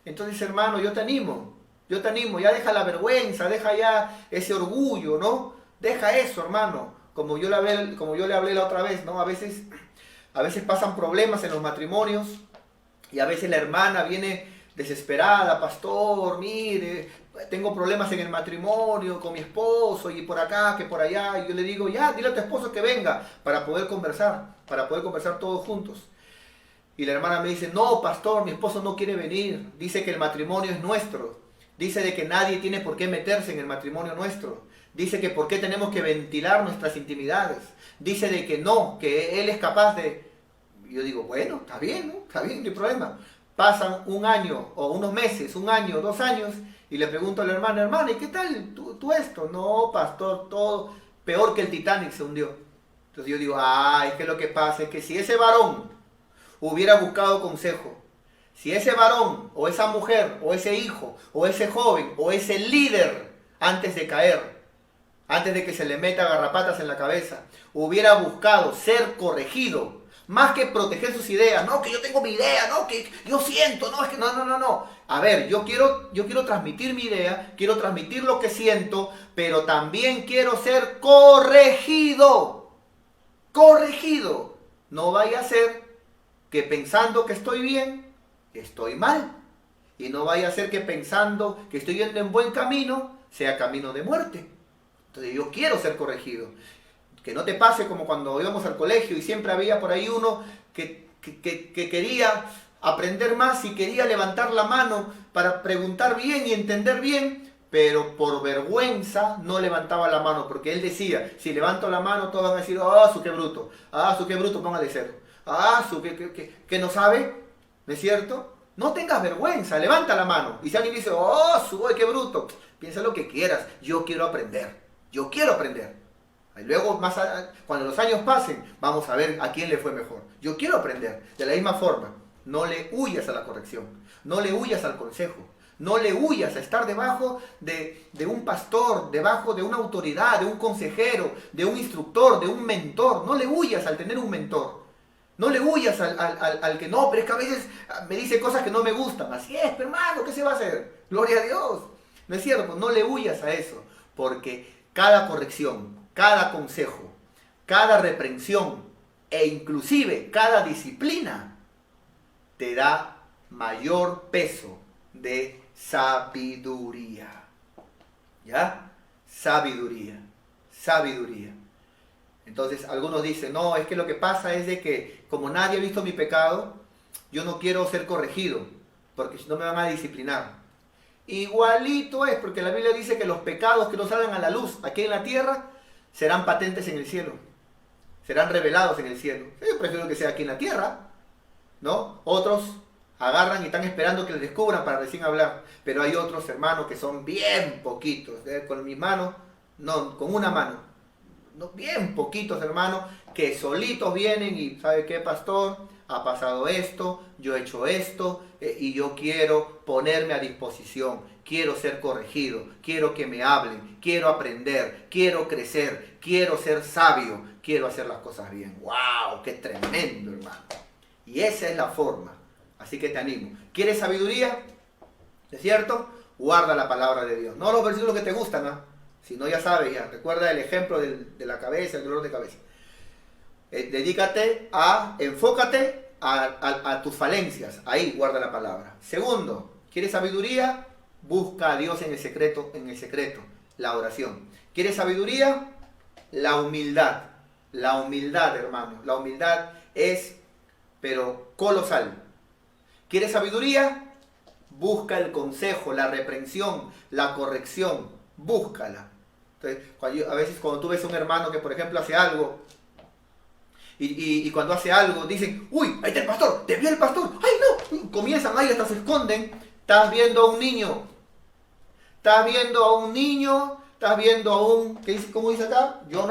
Entonces, hermano, yo te animo, ya deja la vergüenza, deja ya ese orgullo, ¿no? Deja eso, hermano. Como yo le hablé la otra vez, ¿no? A veces pasan problemas en los matrimonios y a veces la hermana viene desesperada: pastor, mire, tengo problemas en el matrimonio con mi esposo y por acá, que por allá. Y yo le digo: ya, dile a tu esposo que venga para poder conversar todos juntos. Y la hermana me dice: no, pastor, mi esposo no quiere venir, dice que el matrimonio es nuestro. Dice de que nadie tiene por qué meterse en el matrimonio nuestro. Dice que por qué tenemos que ventilar nuestras intimidades. Dice de que no, que Él es capaz de... Yo digo, bueno, está bien, ¿no? Está bien, no hay problema. Pasan un año o unos meses, un año, 2 años, y le pregunto a la hermana, ¿y qué tal tú esto? No, pastor, todo peor que el Titanic se hundió. Entonces yo digo, es que lo que pasa es que si ese varón hubiera buscado consejo, si ese varón o esa mujer o ese hijo o ese joven o ese líder antes de caer, antes de que se le meta garrapatas en la cabeza, hubiera buscado ser corregido, más que proteger sus ideas, no, que yo tengo mi idea, no, que yo siento, no, es que no. A ver, yo quiero transmitir mi idea, quiero transmitir lo que siento, pero también quiero ser corregido. Corregido. No vaya a ser que pensando que estoy bien, estoy mal. Y no vaya a ser que pensando que estoy yendo en buen camino, sea camino de muerte. Entonces yo quiero ser corregido. Que no te pase como cuando íbamos al colegio y siempre había por ahí uno que quería aprender más y quería levantar la mano para preguntar bien y entender bien, pero por vergüenza no levantaba la mano, porque él decía, si levanto la mano todos van a decir, su qué bruto, su qué bruto, póngale cero, su que no sabe, ¿no es cierto? No tengas vergüenza, levanta la mano. Y si alguien dice, qué bruto, piensa lo que quieras, yo quiero aprender. Y luego, cuando los años pasen, vamos a ver a quién le fue mejor. Yo quiero aprender. De la misma forma, no le huyas a la corrección, no le huyas al consejo, no le huyas a estar debajo de un pastor, debajo de una autoridad, de un consejero, de un instructor, de un mentor. No le huyas al tener un mentor. No le huyas al que no, pero es que a veces me dice cosas que no me gustan. Así es, hermano, ¿qué se va a hacer? Gloria a Dios. ¿No es cierto? Pues no le huyas a eso, porque cada corrección, cada consejo, cada reprensión e inclusive cada disciplina te da mayor peso de sabiduría. ¿Ya? Sabiduría. Entonces algunos dicen, no, es que lo que pasa es de que como nadie ha visto mi pecado, yo no quiero ser corregido, porque si no me van a disciplinar. Igualito es, porque la Biblia dice que los pecados que no salgan a la luz aquí en la tierra serán patentes en el cielo, serán revelados en el cielo. Yo prefiero que sea aquí en la tierra, ¿no? Otros agarran y están esperando que les descubran para recién hablar, pero hay otros hermanos que son bien poquitos, con mi mano, no, con una mano, no, bien poquitos hermanos, que solitos vienen y, ¿sabe qué, pastor? Ha pasado esto, yo he hecho esto, y yo quiero ponerme a disposición, quiero ser corregido, quiero que me hablen, quiero aprender, quiero crecer, quiero ser sabio, quiero hacer las cosas bien. ¡Wow! ¡Qué tremendo, hermano! Y esa es la forma. Así que te animo. ¿Quieres sabiduría? ¿Es cierto? Guarda la palabra de Dios. No los versículos que te gustan, ¿no? Si no, ya sabes, ya. Recuerda el ejemplo de la cabeza, el dolor de cabeza. Enfócate a tus falencias. Ahí guarda la palabra. Segundo, ¿quieres sabiduría? Busca a Dios en el secreto, la oración. ¿Quieres sabiduría? La humildad. La humildad, hermano. La humildad es, pero colosal. ¿Quieres sabiduría? Busca el consejo, la reprensión, la corrección. Búscala. Entonces, a veces cuando tú ves a un hermano que, por ejemplo, hace algo, y cuando hace algo dicen, uy, ahí está el pastor, te vio el pastor, ay no, comienzan ahí, hasta se esconden. Estás viendo a un niño, estás viendo a un, ¿cómo dice acá? Yo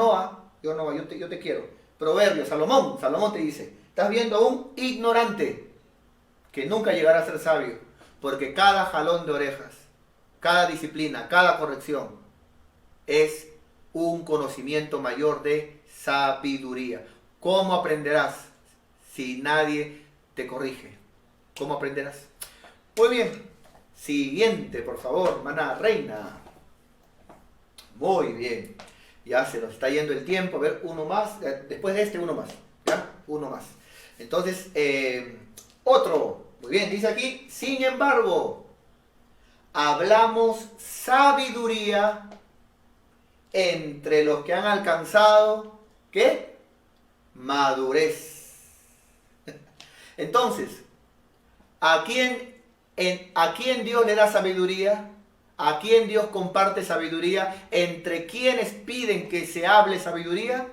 te quiero. Proverbios, Salomón te dice, estás viendo a un ignorante que nunca llegará a ser sabio, porque cada jalón de orejas, cada disciplina, cada corrección es un conocimiento mayor de sabiduría. ¿Cómo aprenderás si nadie te corrige? ¿Cómo aprenderás? Muy bien. Siguiente, por favor, hermana Reina. Muy bien. Ya se nos está yendo el tiempo. A ver, uno más. Después de este, uno más. ¿Ya? Uno más. Entonces, otro. Muy bien, dice aquí, sin embargo, hablamos sabiduría entre los que han alcanzado, ¿qué? Madurez. Entonces, ¿a quién Dios le da sabiduría? ¿A quién Dios comparte sabiduría? ¿Entre quienes piden que se hable sabiduría?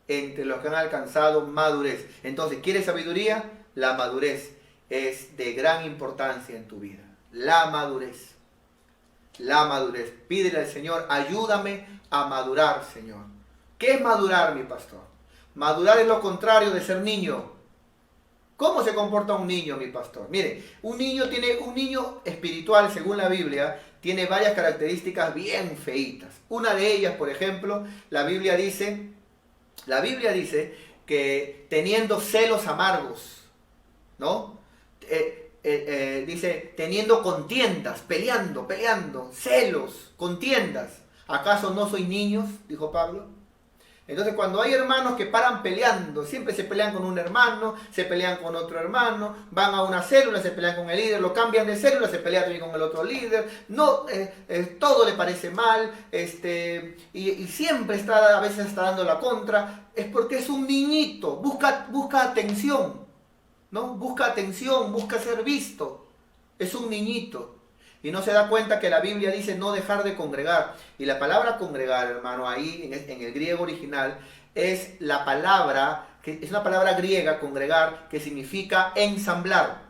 Entre los que han alcanzado madurez. Entonces, ¿quieres sabiduría? La madurez es de gran importancia en tu vida. La madurez. La madurez. Pídele al Señor, ayúdame a madurar, Señor. ¿Qué es madurar, mi pastor? Madurar es lo contrario de ser niño. ¿Cómo se comporta un niño, mi pastor? Mire, un niño espiritual, según la Biblia, tiene varias características bien feitas. Una de ellas, por ejemplo, la Biblia dice que teniendo celos amargos, ¿no? Dice, teniendo contiendas, peleando, celos, contiendas. ¿Acaso no sois niños? Dijo Pablo. Entonces, cuando hay hermanos que paran peleando, siempre se pelean con un hermano, se pelean con otro hermano, van a una célula, se pelean con el líder, lo cambian de célula, se pelean también con el otro líder, no, todo le parece mal, y siempre a veces está dando la contra, es porque es un niñito, busca atención, ¿no? Busca atención, busca ser visto, es un niñito. Y no se da cuenta que la Biblia dice no dejar de congregar. Y la palabra congregar, hermano, ahí en el griego original, es la palabra, que es una palabra griega, congregar, que significa ensamblar.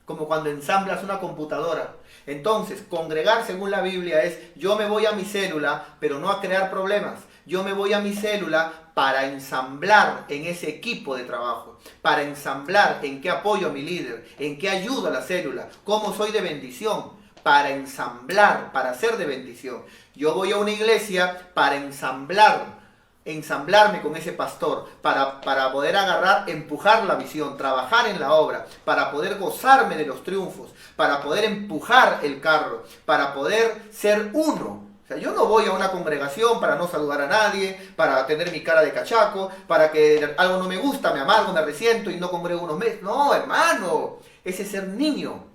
Como cuando ensamblas una computadora. Entonces, congregar según la Biblia es, yo me voy a mi célula, pero no a crear problemas. Yo me voy a mi célula para ensamblar en ese equipo de trabajo, para ensamblar en qué apoyo a mi líder, en qué ayudo a la célula, cómo soy de bendición, para ensamblar, para ser de bendición. Yo voy a una iglesia para ensamblarme con ese pastor, para poder agarrar, empujar la visión, trabajar en la obra, para poder gozarme de los triunfos, para poder empujar el carro, para poder ser uno. O sea, yo no voy a una congregación para no saludar a nadie, para tener mi cara de cachaco, para que algo no me gusta, me amargo, me resiento y no congrego unos meses. No, hermano, ese es ser niño.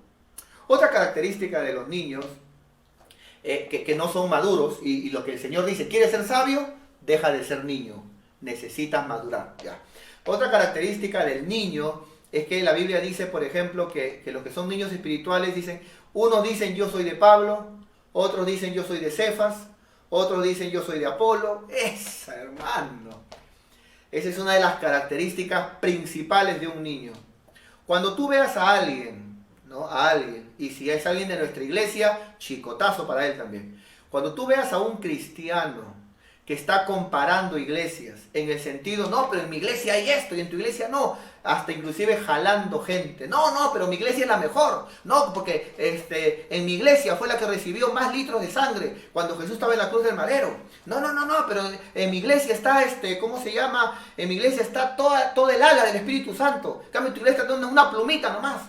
Otra característica de los niños que no son maduros, y lo que el Señor dice, ¿quieres ser sabio? Deja de ser niño, necesitas madurar. Ya. Otra característica del niño es que la Biblia dice, por ejemplo, que los que son niños espirituales dicen, unos dicen yo soy de Pablo, otros dicen yo soy de Cefas, otros dicen yo soy de Apolo. Esa, hermano. Esa es una de las características principales de un niño. Cuando tú veas a alguien, ¿no? A alguien, y si es alguien de nuestra iglesia, chicotazo para él también. Cuando tú veas a un cristiano que está comparando iglesias, en el sentido, no, pero en mi iglesia hay esto y en tu iglesia no, hasta inclusive jalando gente, no, pero mi iglesia es la mejor, no, porque en mi iglesia fue la que recibió más litros de sangre cuando Jesús estaba en la cruz del madero, no, pero en mi iglesia está, ¿cómo se llama? En mi iglesia está todo el ala del Espíritu Santo, en cambio en tu iglesia está una plumita nomás,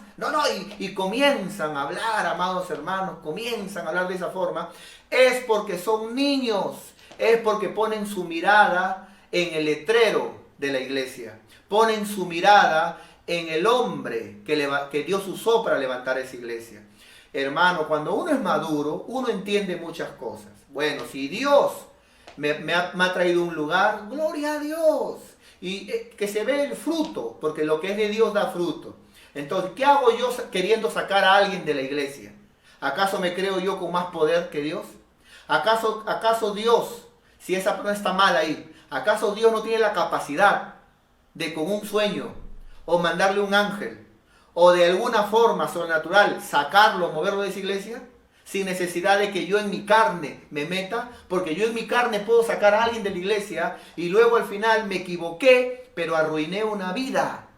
y comienzan a hablar, amados hermanos, comienzan a hablar de esa forma, es porque son niños, es porque ponen su mirada en el letrero de la iglesia. Ponen su mirada en el hombre que Dios usó para levantar esa iglesia. Hermano, cuando uno es maduro, uno entiende muchas cosas. Bueno, si Dios me ha traído a un lugar, gloria a Dios. Y que se ve el fruto, porque lo que es de Dios da fruto. Entonces, ¿qué hago yo queriendo sacar a alguien de la iglesia? ¿Acaso me creo yo con más poder que Dios? ¿Acaso Dios, si esa persona está mal ahí, acaso Dios no tiene la capacidad de con un sueño, o mandarle un ángel, o de alguna forma sobrenatural sacarlo, moverlo de esa iglesia, sin necesidad de que yo en mi carne me meta? Porque yo en mi carne puedo sacar a alguien de la iglesia y luego al final me equivoqué, pero arruiné una vida.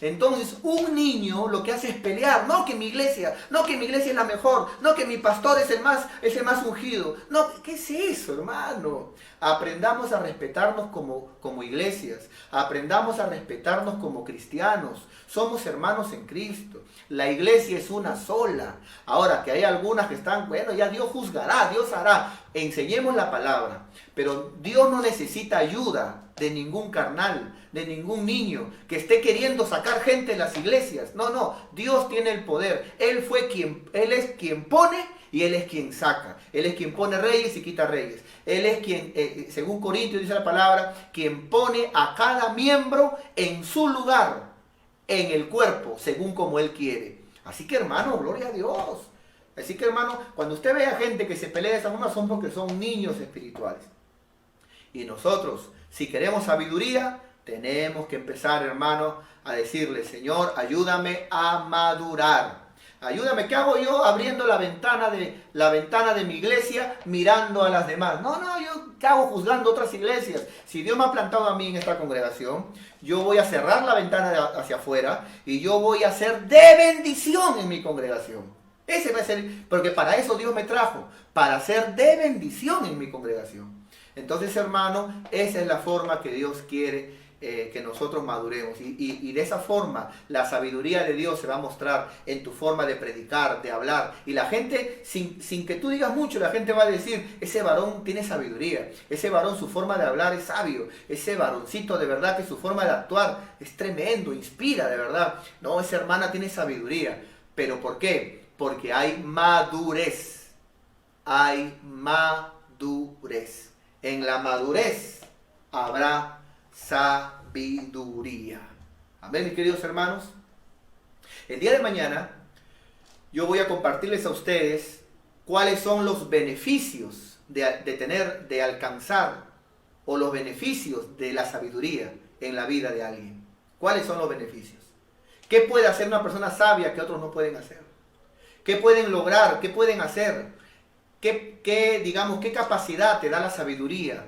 Entonces, un niño lo que hace es pelear, no que mi iglesia es la mejor, no que mi pastor es el más ungido. No, ¿qué es eso, hermano? Aprendamos a respetarnos como iglesias, aprendamos a respetarnos como cristianos. Somos hermanos en Cristo. La iglesia es una sola. Ahora, que hay algunas que están, bueno, ya Dios juzgará, Dios hará. Enseñemos la palabra. Pero Dios no necesita ayuda de ningún carnal, de ningún niño que esté queriendo sacar gente de las iglesias. No, Dios tiene el poder. Él es quien pone y Él es quien saca. Él es quien pone reyes y quita reyes. Él es quien, según Corintios dice la palabra, quien pone a cada miembro en su lugar, en el cuerpo, según como Él quiere. Así que, hermano, gloria a Dios. Así que, hermano, cuando usted vea gente que se pelea de esa forma, son porque son niños espirituales. Y nosotros, si queremos sabiduría, tenemos que empezar, hermano, a decirle, Señor, ayúdame a madurar. Ayúdame, ¿qué hago yo abriendo la ventana de mi iglesia mirando a las demás? No, yo ¿qué hago juzgando otras iglesias? Si Dios me ha plantado a mí en esta congregación, yo voy a cerrar la ventana hacia afuera y yo voy a ser de bendición en mi congregación. Ese va a ser, porque para eso Dios me trajo, para ser de bendición en mi congregación. Entonces, hermano, esa es la forma que Dios quiere que nosotros maduremos. Y de esa forma, la sabiduría de Dios se va a mostrar en tu forma de predicar, de hablar. Y la gente, sin que tú digas mucho, la gente va a decir, ese varón tiene sabiduría. Ese varón, su forma de hablar es sabio. Ese varoncito, de verdad, que su forma de actuar es tremendo, inspira, de verdad. No, esa hermana tiene sabiduría. ¿Pero por qué? Porque hay madurez. Hay madurez. En la madurez habrá sabiduría. Amén, mis queridos hermanos. El día de mañana yo voy a compartirles a ustedes cuáles son los beneficios de alcanzar, o los beneficios de la sabiduría en la vida de alguien. ¿Cuáles son los beneficios? ¿Qué puede hacer una persona sabia que otros no pueden hacer? ¿Qué pueden lograr? ¿Qué pueden hacer? ¿Qué capacidad te da la sabiduría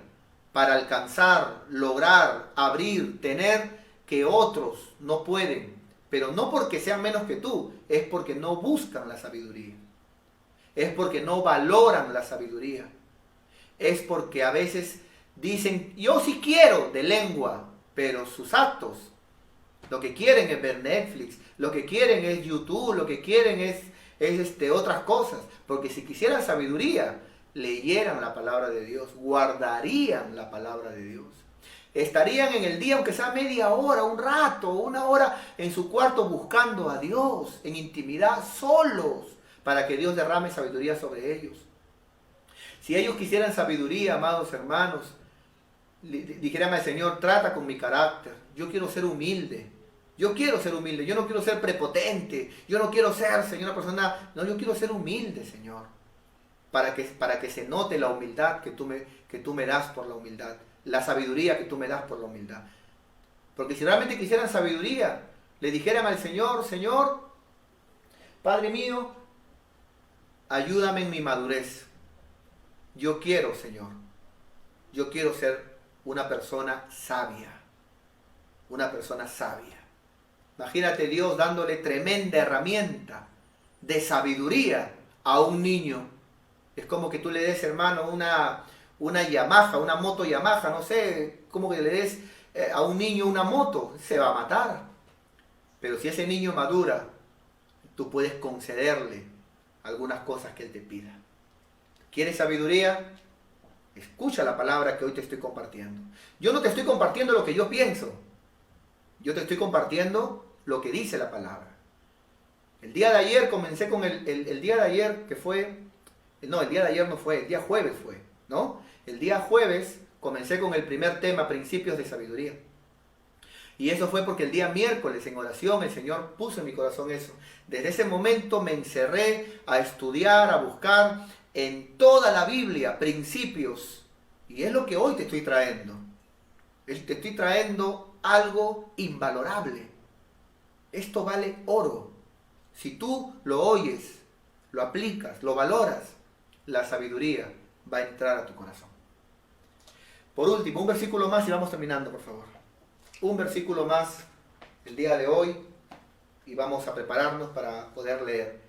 para alcanzar, lograr, abrir, tener que otros no pueden? Pero no porque sean menos que tú, es porque no buscan la sabiduría. Es porque no valoran la sabiduría. Es porque a veces dicen, yo sí quiero de lengua, pero sus actos, lo que quieren es ver Netflix, lo que quieren es YouTube, lo que quieren es otras cosas. Porque si quisieran sabiduría, leyeran la palabra de Dios, guardarían la palabra de Dios. Estarían en el día, aunque sea media hora, un rato, una hora, en su cuarto buscando a Dios, en intimidad, solos, para que Dios derrame sabiduría sobre ellos. Si ellos quisieran sabiduría, amados hermanos, dijeran al Señor, trata con mi carácter. Yo quiero ser humilde. Yo quiero ser humilde, yo no quiero ser prepotente, yo no quiero ser, Señor, una persona, no, yo quiero ser humilde, Señor, para que se note la humildad que tú me das por la humildad, la sabiduría que tú me das por la humildad. Porque si realmente quisieran sabiduría, le dijeran al Señor, Señor, Padre mío, ayúdame en mi madurez. Yo quiero, Señor, yo quiero ser una persona sabia, una persona sabia. Imagínate Dios dándole tremenda herramienta de sabiduría a un niño. Es como que tú le des, hermano, una Yamaha, una moto Yamaha, no sé, como que le des a un niño una moto, se va a matar. Pero si ese niño madura, tú puedes concederle algunas cosas que él te pida. ¿Quieres sabiduría? Escucha la palabra que hoy te estoy compartiendo. Yo no te estoy compartiendo lo que yo pienso. Yo te estoy compartiendo lo que dice la palabra. El día de ayer comencé con el día de ayer que fue... No, el día de ayer no fue, el día jueves fue, ¿no? El día jueves comencé con el primer tema, principios de sabiduría. Y eso fue porque el día miércoles en oración el Señor puso en mi corazón eso. Desde ese momento me encerré a estudiar, a buscar en toda la Biblia principios. Y es lo que hoy te estoy trayendo. Te estoy trayendo algo invalorable. Esto vale oro. Si tú lo oyes, lo aplicas, lo valoras, la sabiduría va a entrar a tu corazón. Por último, un versículo más y vamos terminando, por favor. Un versículo más el día de hoy y vamos a prepararnos para poder leer.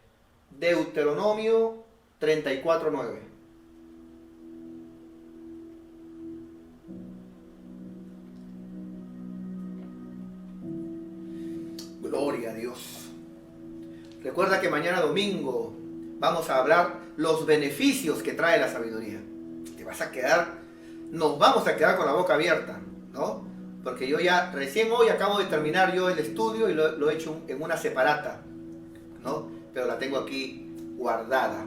Deuteronomio 34:9. Gloria a Dios. Recuerda que mañana domingo vamos a hablar los beneficios que trae la sabiduría. Nos vamos a quedar con la boca abierta, ¿no? Porque yo ya recién hoy acabo de terminar yo el estudio y lo he hecho en una separata, ¿no? Pero la tengo aquí guardada,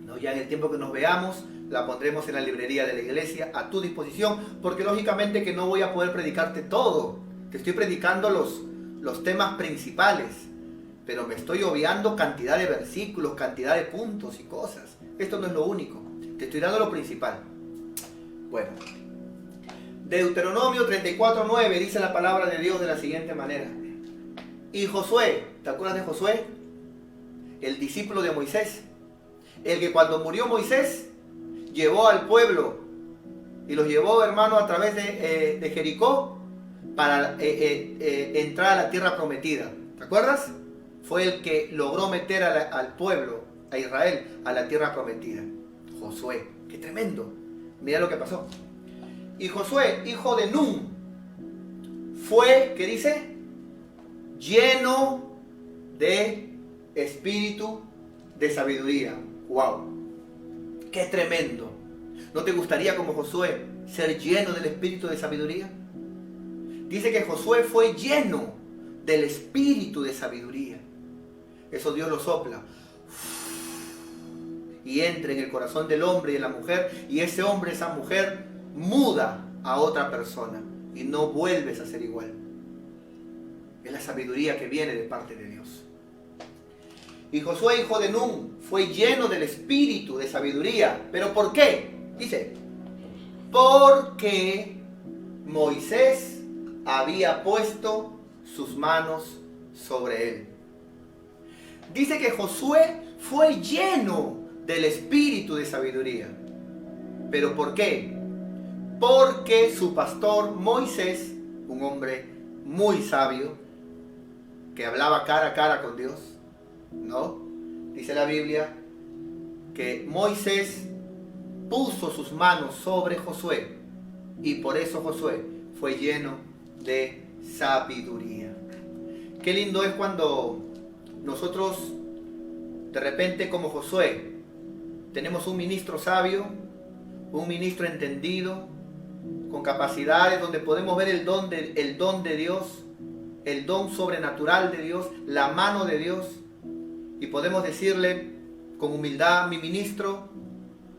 ¿no? Ya en el tiempo que nos veamos la pondremos en la librería de la iglesia a tu disposición, porque lógicamente que no voy a poder predicarte todo. Te estoy predicando los temas principales. pero me estoy obviando cantidad de versículos, cantidad de puntos y cosas. Esto no es lo único, te estoy dando lo principal. Bueno, Deuteronomio 34:9 dice la palabra de Dios de la siguiente manera. Y Josué, ¿te acuerdas de Josué? El discípulo de Moisés, el que cuando murió Moisés llevó al pueblo y los llevó, hermano, a través de Jericó para entrar a la tierra prometida. ¿Te acuerdas? Fue el que logró meter al pueblo, a Israel, a la tierra prometida. Josué, qué tremendo. Mira lo que pasó. Y Josué, hijo de Nun, fue, ¿qué dice? Lleno de espíritu de sabiduría. ¡Wow! ¡Qué tremendo! ¿No te gustaría como Josué ser lleno del espíritu de sabiduría? Dice que Josué fue lleno del espíritu de sabiduría. Eso Dios lo sopla y entra en el corazón del hombre y de la mujer, y ese hombre, esa mujer muda a otra persona y no vuelves a ser igual. Es la sabiduría que viene de parte de Dios. Y Josué, hijo de Nun, fue lleno del espíritu de sabiduría. ¿Pero por qué? Dice, porque Moisés había puesto sus manos sobre él. Dice que Josué fue lleno del espíritu de sabiduría. ¿Pero por qué? Porque su pastor Moisés, un hombre muy sabio, que hablaba cara a cara con Dios, ¿no? Dice la Biblia que Moisés puso sus manos sobre Josué y por eso Josué fue lleno de sabiduría. Qué lindo es cuando nosotros de repente como Josué tenemos un ministro sabio, un ministro entendido, con capacidades donde podemos ver el don de Dios, el don sobrenatural de Dios, la mano de Dios, y podemos decirle con humildad: mi ministro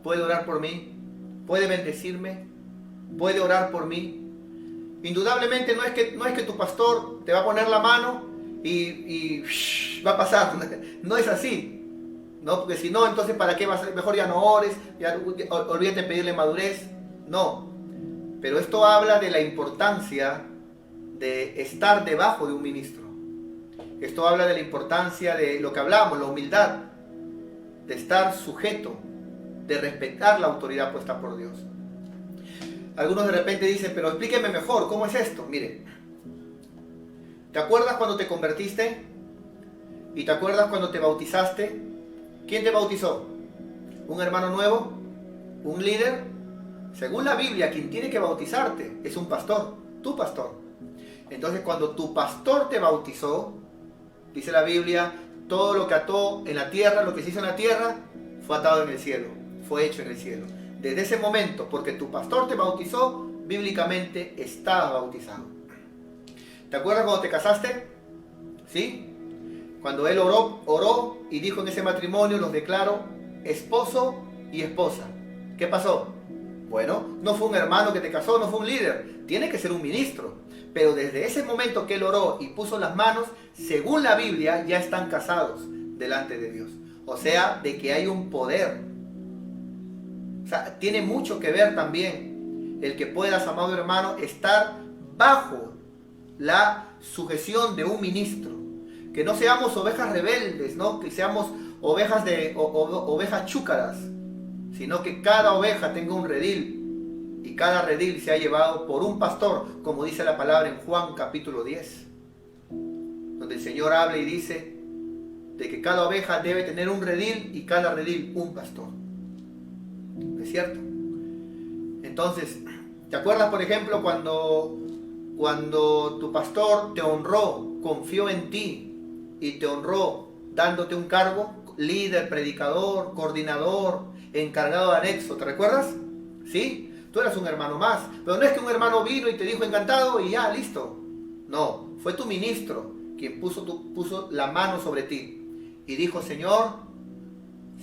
puede orar por mí, puede bendecirme, puede orar por mí. Indudablemente no es que tu pastor te va a poner la mano y va a pasar, no es así, ¿no? Porque si no, entonces ¿para qué vas a? Mejor ya no ores, ya olvídate de pedirle madurez. No, pero esto habla de la importancia de estar debajo de un ministro. Esto habla de la importancia de lo que hablamos, la humildad, de estar sujeto, de respetar la autoridad puesta por Dios. Algunos de repente dicen, pero explíqueme mejor, ¿cómo es esto? Mire, ¿te acuerdas cuando te convertiste? ¿Y te acuerdas cuando te bautizaste? ¿Quién te bautizó? ¿Un hermano nuevo? ¿Un líder? Según la Biblia, quien tiene que bautizarte es un pastor, tu pastor. Entonces, cuando tu pastor te bautizó, dice la Biblia, todo lo que ató en la tierra, lo que se hizo en la tierra, fue atado en el cielo, fue hecho en el cielo. Desde ese momento, porque tu pastor te bautizó, bíblicamente estabas bautizado. ¿Te acuerdas cuando te casaste? ¿Sí? Cuando él oró y dijo en ese matrimonio, los declaró esposo y esposa. ¿Qué pasó? Bueno, no fue un hermano que te casó, no fue un líder, tiene que ser un ministro. Pero desde ese momento que él oró y puso las manos, según la Biblia, ya están casados delante de Dios. O sea, de que hay un poder. O sea, tiene mucho que ver también el que puedas, amado hermano, estar bajo la sujeción de un ministro. Que no seamos ovejas rebeldes, ¿no? Que seamos ovejas ovejas chúcaras, sino que cada oveja tenga un redil. Y cada redil sea llevado por un pastor, como dice la palabra en Juan capítulo 10, donde el Señor habla y dice de que cada oveja debe tener un redil y cada redil un pastor. ¿Es cierto? Entonces, ¿te acuerdas, por ejemplo, cuando tu pastor te honró, confió en ti y te honró dándote un cargo? Líder, predicador, coordinador, encargado de anexo, ¿te recuerdas? ¿Sí? Tú eras un hermano más, pero no es que un hermano vino y te dijo encantado y ya, listo. No, fue tu ministro quien puso la mano sobre ti y dijo, Señor,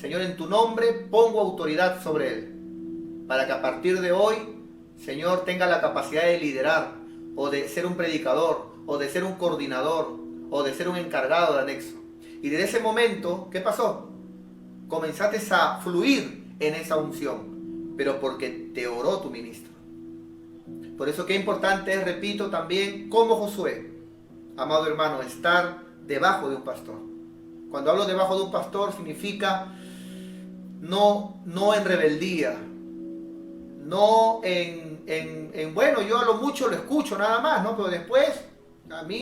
en tu nombre pongo autoridad sobre él, para que a partir de hoy, Señor, tenga la capacidad de liderar, o de ser un predicador, o de ser un coordinador, o de ser un encargado de anexo. Y desde ese momento, ¿qué pasó? Comenzaste a fluir en esa unción, pero porque te oró tu ministro. Por eso qué importante es, repito también, como Josué, amado hermano, estar debajo de un pastor. Cuando hablo debajo de un pastor significa no en rebeldía, no bueno, yo a lo mucho lo escucho nada más, ¿no? Pero después, a mí